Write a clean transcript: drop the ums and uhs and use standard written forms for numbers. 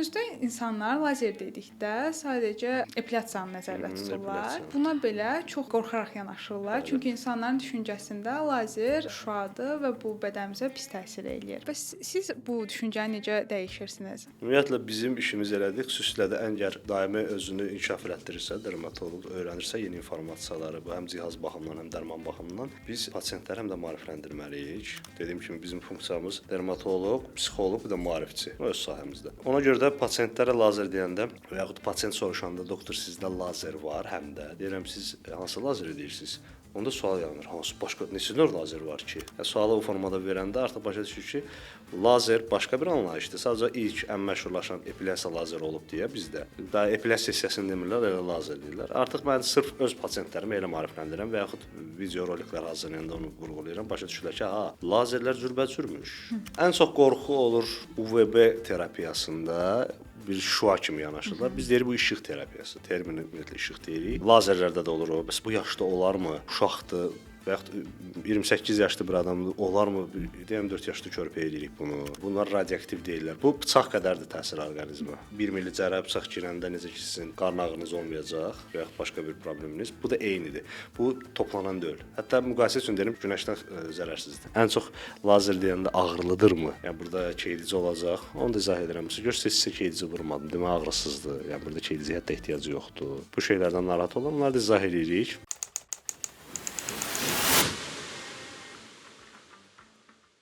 Günümüzdə insanlar lazer dedikdə sadəcə epilyasiyanı nəzərdə tuturlar. Epilyasiya. Buna belə çox qorxaraq yanaşırlar. Bəli. Çünki insanların düşüncəsində lazer şüadır və bu bədənimizə pis təsir eləyir. Bəs siz bu düşüncəni necə dəyişirsiniz? Ümumiyyətlə bizim işimiz elədir. Xüsusilə də əgər daimi özünü inkişaf elətdirirsə, dermatoloq öyrənirsə yeni informasiyaları, bu həm cihaz baxımından, həm dərman baxımından biz pasientləri həm də maarifləndirməliyik. Dediyim kimi bizim funksiyamız dermatoloq, psixoloq, bir də maarifçi öz sahəmizdə. Ona görə də pasientlərə lazer deyəndə və yaxud pasient soruşanda doktor sizdə lazer var, həm də deyirəm siz hansı lazeri deyirsiniz? Onda sual yaranır. Hansı başqa neçə növ lazer var ki? Sualı o formada verəndə artıq başa düşür ki, lazer başqa bir anlayışdır. Sadəcə ilk ən məşhurlaşan epilyasiya lazeri olub deyə bizdə. Daha epilyasiya sessiyasını demirlər, elə lazer deyirlər. Artıq mən sırf öz pasientlərimi elə maarifləndirirəm və yaxud video roliklər hazırlayanda onu vurğulayıram. Başa düşürlər ki, lazerlər cürbəcürmüş. Ən çox qorxu olur UVB terapiyasında. Bir şua kimi yanaşırlar. Biz deyirik bu işıq terapiyası. Termini ümumiyyətlə işıq deyirik. Lazerlərdə də olur o. Bəs bu yaşda olarmı? Uşaqdır və yaxud 28 yaşlı bir adamdır, olarmı? Deyəm 4 yaşlı körpə edirik bunu. Bunlar radioaktiv deyirlər. Bu bıçaq qədərdir təsir orqanizmə. 1 milli cərrah bıçaq girəndə necə ki sizin qarın ağrınız olmayacaq və yaxud başqa bir probleminiz. Bu da eynidir. Bu toplanan deyil. Hətta müqayisə üçün deyirəm günəşdən zərərsizdir. Ən çox lazer deyəndə ağrılıdırmı? Yəni burada keydici olacaq. Onu da izah edirəm. Görürsüz sizə keydici vurmadım. Demək ağrısızdır. Yəni burada keydici hətta ehtiyacı yoxdur. Bu şeylərdən narahat olanları da izah edirik.